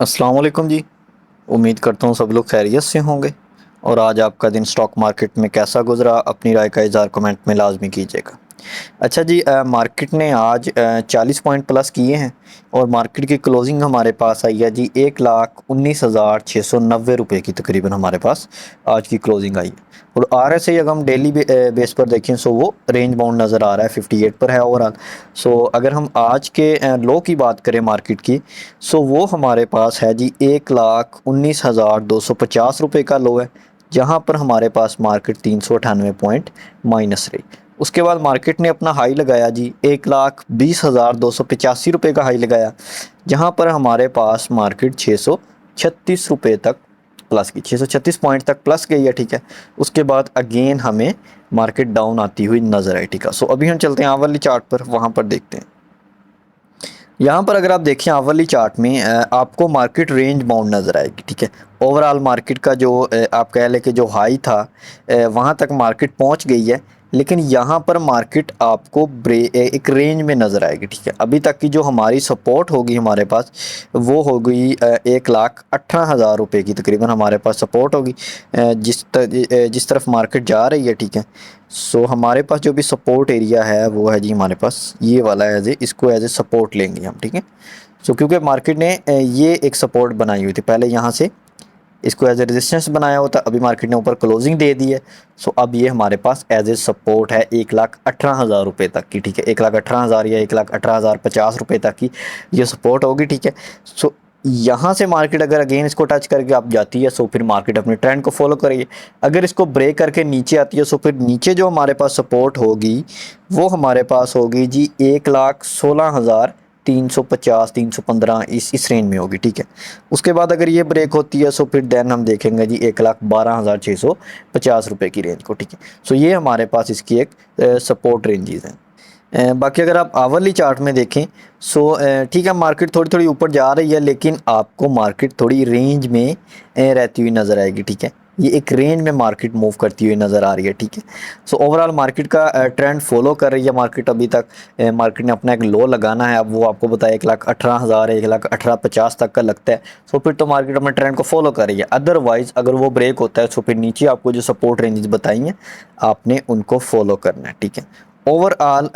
अस्सलाम वालेकुम जी। उम्मीद करता हूँ सब लोग खैरियत से होंगे। और आज आपका दिन स्टॉक मार्केट में कैसा गुजरा, अपनी राय का इज़हार कमेंट में लाजमी कीजिएगा। अच्छा जी, मार्केट ने आज 40 पॉइंट प्लस किए हैं और मार्केट की क्लोजिंग हमारे पास आई है जी 1,19,690 रुपये की तकरीबन हमारे पास आज की क्लोजिंग आई है। और RSI अगर हम डेली बेस पर देखें सो वो रेंज बाउंड नज़र आ रहा है, 58 पर है ओवरऑल। सो अगर हम आज के लो की बात करें मार्केट की, सो वो हमारे पास है जी 1,19,250 रुपये का लो है, जहाँ पर हमारे पास मार्केट 398 पॉइंट माइनस रही। उसके बाद मार्केट ने अपना हाई लगाया जी 1,20,285 रुपये का हाई लगाया, जहाँ पर हमारे पास मार्केट 636 रुपये तक प्लस की, 636 पॉइंट तक प्लस गई है। ठीक है, उसके बाद अगेन हमें मार्केट डाउन आती हुई नजर आई। ठीक है, सो अभी हम चलते हैं आवरली चार्ट पर, वहाँ पर देखते हैं। यहाँ पर अगर आप देखें आवरली चार्ट में आपको मार्केट रेंज बाउंड नज़र आएगी। ठीक है, ओवरऑल मार्केट का जो आप कह लें कि जो हाई था वहाँ तक मार्केट पहुँच गई है, लेकिन यहाँ पर मार्केट आपको एक रेंज में नज़र आएगी। ठीक है, अभी तक की जो हमारी सपोर्ट होगी हमारे पास वो हो गई 1,18,000 रुपये की तकरीबन हमारे पास सपोर्ट होगी, जिस तरफ मार्केट जा रही है। ठीक है, सो हमारे पास जो भी सपोर्ट एरिया है वो है जी हमारे पास ये वाला इसको एज ए सपोर्ट लेंगे हम। ठीक है, सो क्योंकि मार्केट ने ये एक सपोर्ट बनाई हुई थी, पहले यहाँ से इसको एज ए रेजिस्टेंस बनाया होता, अभी मार्केट ने ऊपर क्लोजिंग दे दी है। सो अब ये हमारे पास एज ए सपोर्ट है 1,18,000 रुपये तक की। ठीक है, 1,18,000 या 1,18,050 रुपये तक की ये सपोर्ट होगी। ठीक है, सो यहाँ से मार्केट अगर अगेन इसको टच करके आप जाती है, सो फिर मार्केट अपने ट्रेंड को फॉलो करेगी। अगर इसको ब्रेक करके नीचे आती है, सो फिर नीचे जो हमारे पास सपोर्ट होगी वो हमारे पास होगी जी 1,16,350 315 इस रेंज में होगी। ठीक है, उसके बाद अगर ये ब्रेक होती है, सो फिर देन हम देखेंगे जी 1,12,650 रुपये की रेंज को। ठीक है, सो ये हमारे पास इसकी एक सपोर्ट रेंजेस हैं। बाकी अगर आप आवरली चार्ट में देखें, सो ठीक है, मार्केट थोड़ी थोड़ी ऊपर जा रही है, लेकिन आपको मार्केट थोड़ी रेंज में रहती हुई नज़र आएगी। ठीक है, ये एक रेंज में मार्केट मूव करती हुई नज़र आ रही है। ठीक है, सो ओवरऑल मार्केट का ट्रेंड फॉलो कर रही है मार्केट अभी तक। मार्केट ने अपना एक लो लगाना है, अब वो आपको बताया 1,18,000 1,18,50 तक का लगता है। सो फिर तो मार्केट अपने ट्रेंड को फॉलो कर रही है। अदरवाइज अगर वो ब्रेक होता है, सो फिर नीचे आपको जो सपोर्ट रेंजेस बताई हैं आपने उनको फॉलो करना है। ठीक है, ओवरऑल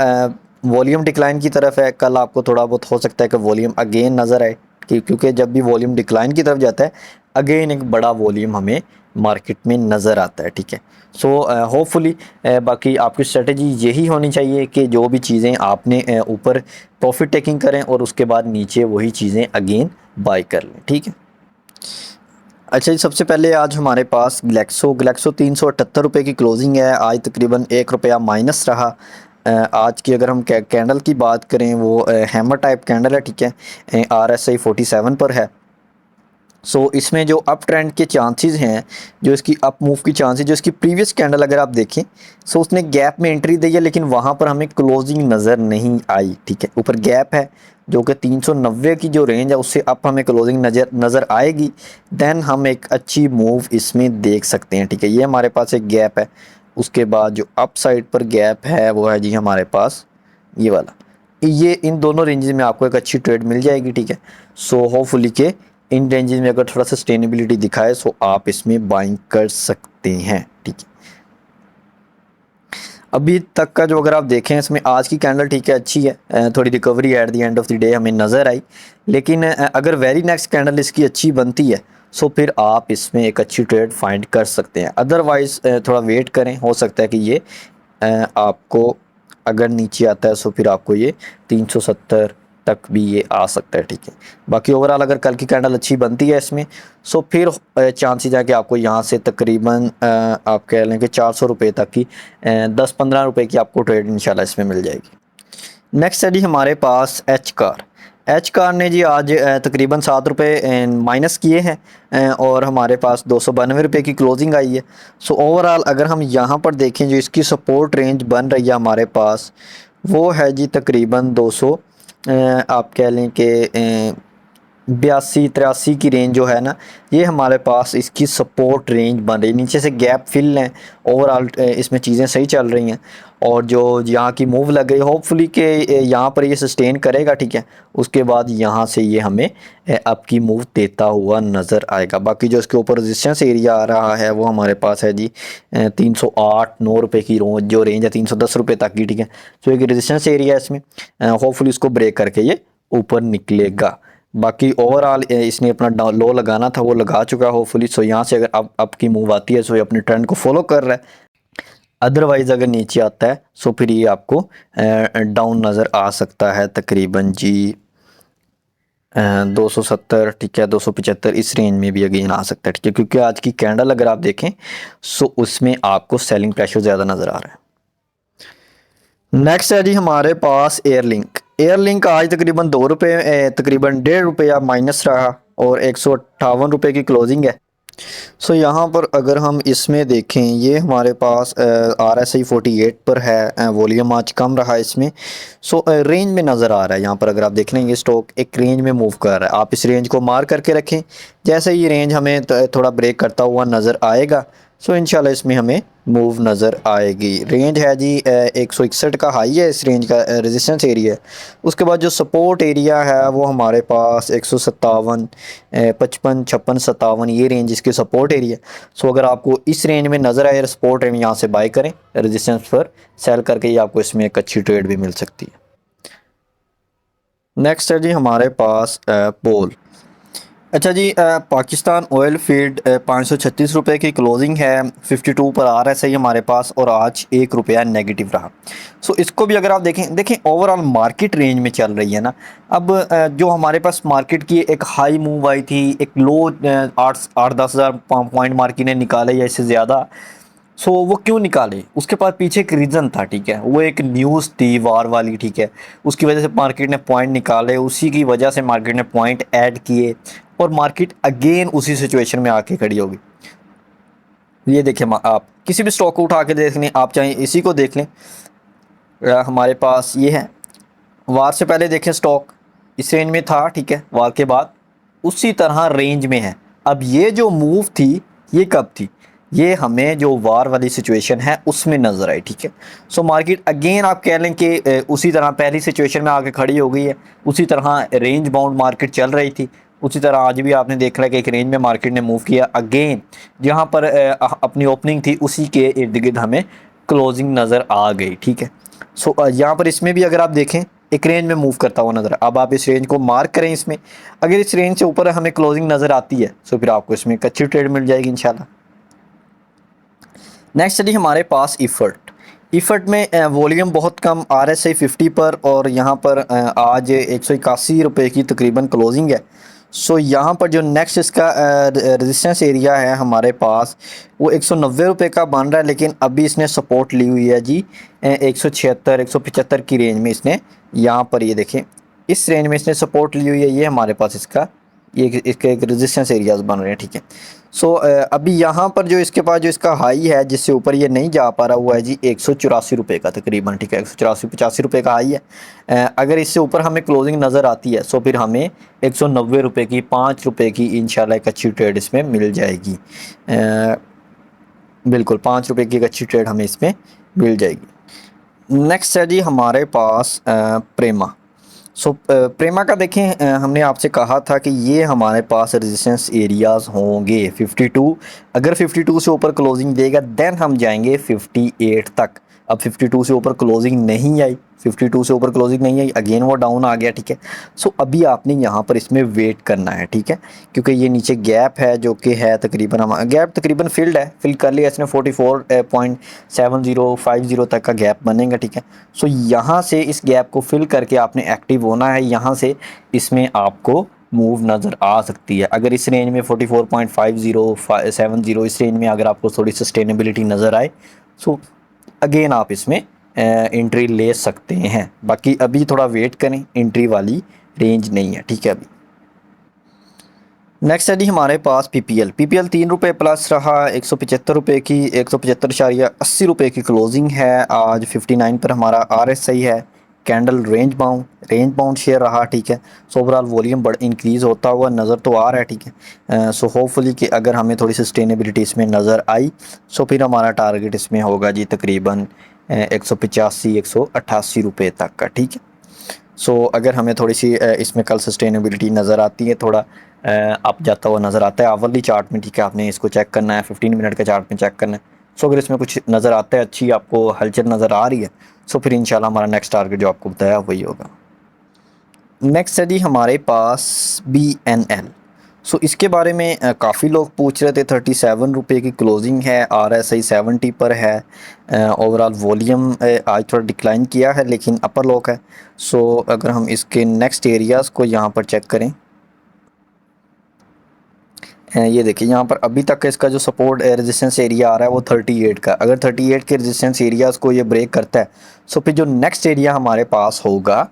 वॉल्यूम डिक्लाइन की तरफ है। कल आपको थोड़ा बहुत हो सकता है कि वॉल्यूम अगेन नज़र आए, क्योंकि जब भी वॉल्यूम डिक्लाइन की तरफ जाता है अगेन एक बड़ा वॉल्यूम हमें मार्केट में नज़र आता है। ठीक है, सो होपफुली बाकी आपकी स्ट्रेटजी यही होनी चाहिए कि जो भी चीज़ें आपने ऊपर प्रॉफिट टेकिंग करें और उसके बाद नीचे वही चीज़ें अगेन बाय कर लें। ठीक है, अच्छा जी, सबसे पहले आज हमारे पास ग्लैक्सो 378 रुपये की क्लोजिंग है। आज तकरीबन 1 रुपया माइनस रहा। आज की अगर हम कैंडल की बात करें वो हैमर टाइप कैंडल है। ठीक है, RSI 47 पर है। सो इसमें जो अप ट्रेंड के चांसेस हैं, जो इसकी अप मूव की चांसेस, जो इसकी प्रीवियस कैंडल अगर आप देखें, सो उसने गैप में एंट्री दी है, लेकिन वहाँ पर हमें क्लोजिंग नज़र नहीं आई। ठीक है, ऊपर गैप है जो कि 390 की जो रेंज है उससे अप हमें क्लोजिंग नज़र आएगी, देन हम एक अच्छी मूव इसमें देख सकते हैं। ठीक है, ये हमारे पास एक गैप है। उसके बाद जो अप साइड पर गैप है वो है जी हमारे पास ये वाला। ये इन दोनों रेंजेस में आपको एक अच्छी ट्रेड मिल जाएगी। ठीक है, सो होपफुली के इन रेंजेस में अगर थोड़ा सस्टेनेबिलिटी दिखाए सो आप इसमें बाइंग कर सकते हैं। ठीक है, अभी तक का जो अगर आप देखें इसमें आज की कैंडल ठीक है अच्छी है, थोड़ी recovery at the end of the day हमें नज़र आई, लेकिन अगर वेरी नेक्स्ट कैंडल इसकी अच्छी बनती है सो फिर आप इसमें एक अच्छी ट्रेड फाइंड कर सकते हैं। अदरवाइज़ थोड़ा वेट करें, हो सकता है कि ये आपको अगर नीचे आता है सो फिर आपको ये 370 तक भी ये आ सकता है। ठीक है, बाकी ओवरऑल अगर कल की कैंडल अच्छी बनती है इसमें सो फिर चांसेस है कि आपको यहाँ से तकरीबन आप कह लें कि 400 रुपये तक की 10-15 रुपये की आपको ट्रेड इंशाल्लाह इसमें मिल जाएगी। नेक्स्ट है जी हमारे पास एच कार ने जी आज तकरीबन 7 रुपये माइनस किए हैं, और हमारे पास 292 रुपये की क्लोजिंग आई है। सो ओवरऑल अगर हम यहाँ पर देखें जो इसकी सपोर्ट रेंज बन रही है हमारे पास वो है जी तकरीबन 200, आप कह लें कि 82-83 की रेंज जो है ना, ये हमारे पास इसकी सपोर्ट रेंज बन रही है। नीचे से गैप फिल है, ओवरऑल इसमें चीज़ें सही चल रही हैं और जो यहाँ की मूव लग गई होपफुली कि यहाँ पर ये सस्टेन करेगा, ठीक है। उसके बाद यहाँ से ये हमें अप की मूव देता हुआ नज़र आएगा। बाकी जो इसके ऊपर रेजिस्टेंस एरिया आ रहा है वो हमारे पास है जी 308-9 रुपये की जो रेंज है 310 रुपये तक की, ठीक है। तो एक रेजिस्टेंस एरिया है इसमें, होपफुली इसको ब्रेक करके ये ऊपर निकलेगा। बाकी ओवरऑल इसने अपना लो लगाना था वो लगा चुका है होपफुली। सो यहाँ से अगर अप की मूव आती है सो ये अपने ट्रेंड को फॉलो कर रहा है। अदरवाइज़ अगर नीचे आता है सो फिर ये आपको डाउन नज़र आ सकता है तकरीबन जी 270, ठीक है, 275 इस रेंज में भी अगेन आ सकता है, ठीक है। क्योंकि आज की कैंडल अगर आप देखें सो उसमें आपको सेलिंग प्रेशर ज़्यादा नज़र आ रहा है। नेक्स्ट है जी हमारे पास एयरलिंक। एयरलिंक आज तकरीबन 2 रुपये, तकरीबन 1.5 रुपया माइनस रहा और 158 रुपये की क्लोजिंग है। सो यहाँ पर अगर हम इसमें देखें, ये हमारे पास RSI 48 पर है, वॉल्यूम आज कम रहा इसमें। सो रेंज में नज़र आ रहा है यहाँ पर, अगर आप देख लेंगे स्टॉक एक रेंज में मूव कर रहा है। आप इस रेंज को मार्क करके रखें, जैसे ये रेंज हमें थोड़ा ब्रेक करता हुआ नज़र आएगा सो इंशाल्लाह इसमें हमें मूव नज़र आएगी। रेंज है जी 161 का हाई है, इस रेंज का रेजिस्टेंस एरिया है। उसके बाद जो सपोर्ट एरिया है वो हमारे पास 157, 55, 56, 57 ये रेंज इसके सपोर्ट एरिया। सो अगर आपको इस रेंज में नज़र आए सपोर्ट रेंज, यहाँ से बाय करें, रेजिस्टेंस पर सेल करके ये आपको इसमें एक अच्छी ट्रेड भी मिल सकती है। नेक्स्ट है जी हमारे पास पोल। अच्छा जी, पाकिस्तान ऑयल फील्ड 536 रुपये की क्लोजिंग है, 52 पर RSI हमारे पास और आज 1 रुपया नेगेटिव रहा। सो इसको भी अगर आप देखें ओवरऑल मार्केट रेंज में चल रही है ना। अब जो हमारे पास मार्केट की एक हाई मूव आई थी, एक लो 8-10 हज़ार पॉइंट मार्केट ने निकाले या इससे ज़्यादा। सो वो क्यों निकाले, उसके पास पीछे एक रीज़न था, ठीक है। वो एक न्यूज़ थी वार वाली, ठीक है। उसकी वजह से मार्केट ने पॉइंट निकाले, उसी की वजह से मार्केट ने पॉइंट ऐड किए और मार्केट अगेन उसी सिचुएशन में आके खड़ी होगी। ये देखें, आप किसी भी स्टॉक को उठा के देख लें, आप चाहे इसी को देख लें, हमारे पास ये है। वार से पहले देखें स्टॉक इस रेंज में था, ठीक है। वार के बाद उसी तरह रेंज में है। अब ये जो मूव थी ये कब थी, ये हमें जो वार वाली सिचुएशन है उसमें नज़र आई, ठीक है। सो मार्केट अगेन आप कह लें कि उसी तरह पहली सिचुएशन में आके खड़ी हो गई है। उसी तरह रेंज बाउंड मार्केट चल रही थी, उसी तरह आज भी आपने देख रहा है कि एक रेंज में मार्केट ने मूव किया। अगेन जहाँ पर अपनी ओपनिंग थी उसी के इर्द गिर्द हमें क्लोजिंग नज़र आ गई, ठीक है। सो यहाँ पर इसमें भी अगर आप देखें एक रेंज में मूव करता हुआ नज़र, अब आप इस रेंज को मार्क करें। इसमें अगर इस रेंज से ऊपर हमें क्लोजिंग नज़र आती है तो फिर आपको इसमें एक अच्छी ट्रेड मिल जाएगी इंशाल्लाह। नेक्स्ट है हमारे पास इफ़र्ट में वॉल्यूम बहुत कम, RSI 50 पर और यहाँ पर आज 181 रुपये की तकरीबन क्लोजिंग है। सो यहाँ पर जो नेक्स्ट इसका रेजिस्टेंस एरिया है हमारे पास वो 190 रुपये का बन रहा है, लेकिन अभी इसने सपोर्ट ली हुई है जी 176, 175 की रेंज में। इसने यहाँ पर ये देखें इस रेंज में इसने सपोर्ट ली हुई है। ये हमारे पास इसका इसके एक रेजिस्टेंस एरियाज बन रहे हैं, ठीक है। सो अभी यहाँ पर जो इसके पास जो इसका हाई है जिससे ऊपर ये नहीं जा पा रहा हुआ है जी 184 रुपये का तकरीबन, ठीक है। 184-85 रुपये का हाई है। अगर इससे ऊपर हमें क्लोजिंग नज़र आती है सो फिर हमें 190 रुपये की 5 रुपये की इंशाल्लाह एक अच्छी ट्रेड इसमें मिल जाएगी। बिल्कुल 5 रुपये की एक अच्छी ट्रेड हमें इसमें मिल जाएगी। नेक्स्ट है जी हमारे पास प्रेमा। सो प्रेमा का देखें, हमने आपसे कहा था कि ये हमारे पास रेजिस्टेंस एरियाज़ होंगे 52। अगर 52 से ऊपर क्लोजिंग देगा देन हम जाएंगे 58 तक। अब 52 से ऊपर क्लोजिंग नहीं आई, 52 से ऊपर क्लोजिंग नहीं आई, अगेन वो डाउन आ गया, ठीक है। सो अभी आपने यहाँ पर इसमें वेट करना है, ठीक है। क्योंकि ये नीचे गैप है जो कि है तकरीबन, हम गैप तकरीबन फिल्ड है, फिल कर लिया इसने 44.7050 तक का गैप बनेगा, ठीक है। सो यहाँ से इस गैप को फिल करके आपने एक्टिव होना है। यहाँ से इसमें आपको मूव नज़र आ सकती है। अगर इस रेंज में 44.5070 इस रेंज में अगर आपको थोड़ी सस्टेनेबिलिटी नज़र आए सो अगेन आप इसमें एंट्री ले सकते हैं। बाकी अभी थोड़ा वेट करें, एंट्री वाली रेंज नहीं है, ठीक है। अभी नेक्स्ट है जी हमारे पास PPL 3 रुपये प्लस रहा, 175 रुपये की 175.80 रुपये की क्लोजिंग है। आज 59 पर हमारा RSI है, कैंडल रेंज बाउंड शेयर रहा, ठीक है। सो ओवरऑल वॉल्यूम बड़ा इंक्रीज़ होता हुआ नज़र तो आ रहा है, ठीक है। सो होपफुली कि अगर हमें थोड़ी सस्टेनेबिलिटी इसमें नज़र आई, सो फिर हमारा टारगेट इसमें होगा जी तकरीबन 185-188 रुपये तक का, ठीक है। सो अगर हमें थोड़ी सी इसमें कल सस्टेनेबिलिटी नज़र आती है, थोड़ा अप जाता हुआ नज़र आता है आवरली चार्ट में, ठीक है। आपने इसको चेक करना है, 15 मिनट के चार्ट में चेक करना है। सो अगर इसमें कुछ नज़र आता है, अच्छी आपको हलचल नज़र आ रही है, सो फिर इंशाल्लाह हमारा नेक्स्ट टारगेट जो आपको बताया वही होगा। नेक्स्ट है जी हमारे पास BNL। सो इसके बारे में काफ़ी लोग पूछ रहे थे। 37 रुपये की क्लोजिंग है, RSI 70 पर है। ओवरऑल वॉल्यूम आज थोड़ा डिक्लाइन किया है लेकिन अपर लोक है। सो अगर हम इसके नेक्स्ट एरियाज़ को यहाँ पर चेक करें, ये देखिए यहाँ पर अभी तक का इसका जो सपोर्ट रेजिस्टेंस एरिया आ रहा है वो 38 का। अगर 38 के रेजिस्टेंस एरियाज़ को ये ब्रेक करता है, सो फिर जो नेक्स्ट एरिया हमारे पास होगा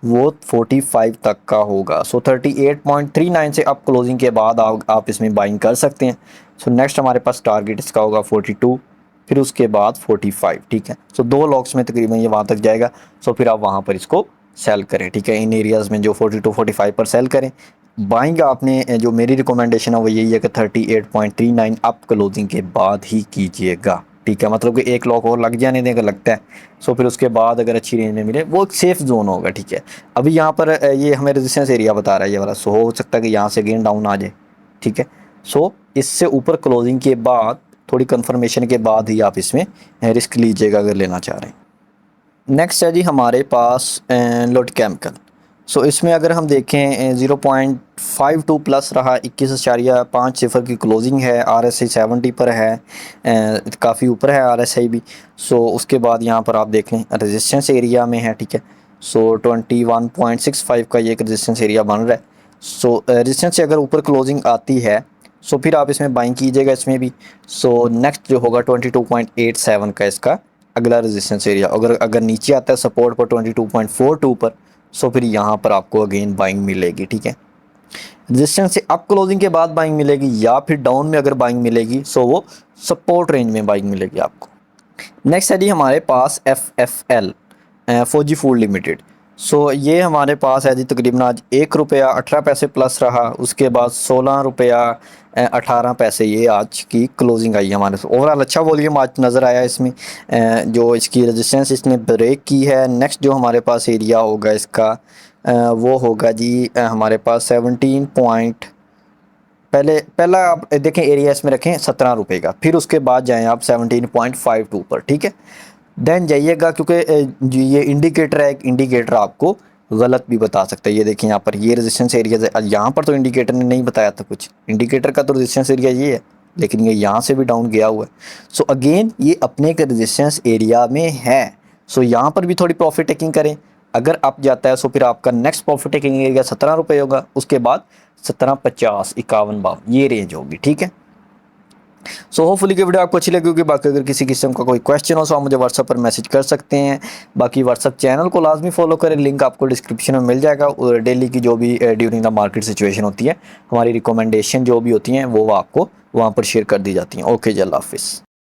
वो 45 तक का होगा। सो 38.39 से आप क्लोजिंग के बाद आप इसमें बाइंग कर सकते हैं। सो नेक्स्ट हमारे पास टारगेट इसका होगा 42, फिर उसके बाद 45, ठीक है। सो 2 लॉक्स में तकरीबन ये वहाँ तक जाएगा। सो फिर आप वहाँ पर इसको सेल करें, ठीक है। इन एरियाज़ में जो 42-45 पर सेल करें। बाइंग आपने जो मेरी रिकमेंडेशन है वो यही है कि 38.39 अप क्लोजिंग के बाद ही कीजिएगा, ठीक है। मतलब कि एक लॉक और लग जाने दें अगर लगता है, सो फिर उसके बाद अगर अच्छी रेंज में मिले वो एक सेफ जोन होगा, ठीक है। अभी यहाँ पर ये हमें रेजिस्टेंस एरिया बता रहा है ये वाला, सो हो सकता है कि यहाँ से अगेन डाउन आ जाए, ठीक है। सो इससे ऊपर क्लोजिंग के बाद थोड़ी कंफर्मेशन के बाद ही आप इसमें रिस्क लीजिएगा अगर लेना चाह रहे हैं। नेक्स्ट है जी हमारे पास लोट केमिकल। सो इसमें अगर हम देखें 0.52 प्लस रहा, 21.50 की क्लोजिंग है। RSI 70 पर है, काफ़ी ऊपर है RSI भी। सो उसके बाद यहाँ पर आप देख लें रेजिस्टेंस एरिया में है, ठीक है। सो 21.65 का ये एक रेजिस्टेंस एरिया बन रहा है। सो रेजिस्टेंस से अगर ऊपर क्लोजिंग आती है, सो फिर आप इसमें बाइंग कीजिएगा इसमें भी। सो नेक्स्ट जो होगा 22.87 का इसका अगला रेजिस्टेंस एरिया। अगर नीचे आता है सपोर्ट पर 22.42 पर, सो फिर यहाँ पर आपको अगेन बाइंग मिलेगी, ठीक है। रेजिस्टेंस से अप क्लोजिंग के बाद बाइंग मिलेगी या फिर डाउन में अगर बाइंग मिलेगी, सो वो सपोर्ट रेंज में बाइंग मिलेगी आपको। नेक्स्ट है जी हमारे पास FFL, फौजी फूड लिमिटेड। सो ये हमारे पास है जी तकरीबन आज 1 रुपया 18 पैसे प्लस रहा, उसके बाद 16 रुपया 18 पैसे ये आज की क्लोजिंग आई हमारे। ओवरऑल अच्छा वॉल्यूम आज नज़र आया इसमें। जो इसकी रेजिस्टेंस इसने ब्रेक की है। नेक्स्ट जो हमारे पास एरिया होगा इसका वो होगा जी हमारे पास 17 पॉइंट, पहला आप देखें एरिया इसमें रखें 17 रुपये का, फिर उसके बाद जाएं आप 17.52 पर, ठीक है। देन जाइएगा क्योंकि ये इंडिकेटर है, एक इंडिकेटर आपको गलत भी बता सकता है। ये देखें यहाँ पर ये रेजिस्टेंस एरिया है, यहाँ पर तो इंडिकेटर ने नहीं बताया था कुछ, इंडिकेटर का तो रेजिस्टेंस एरिया ये है, लेकिन ये यहाँ से भी डाउन गया हुआ है। सो अगेन ये अपने के रेजिस्टेंस एरिया में है। सो यहाँ पर भी थोड़ी प्रॉफिट टेकिंग करें। अगर अप जाता है सो फिर आपका नेक्स्ट प्रॉफिट टेकिंग एरिया 17 रुपये होगा, उसके बाद 17.50, 51 ये रेंज होगी, ठीक है। सो होपफुली की वीडियो आपको अच्छी लगी होगी। बाकी अगर किसी किस्म का कोई क्वेश्चन हो तो आप मुझे व्हाट्सएप पर मैसेज कर सकते हैं। बाकी व्हाट्सएप चैनल को लाजमी फॉलो करें, लिंक आपको डिस्क्रिप्शन में मिल जाएगा। और डेली की जो भी ड्यूरिंग द मार्केट सिचुएशन होती है, हमारी रिकमेंडेशन जो भी होती हैं वो आपको वहाँ पर शेयर कर दी जाती हैं। ओके जी, अल्लाह हाफिज़।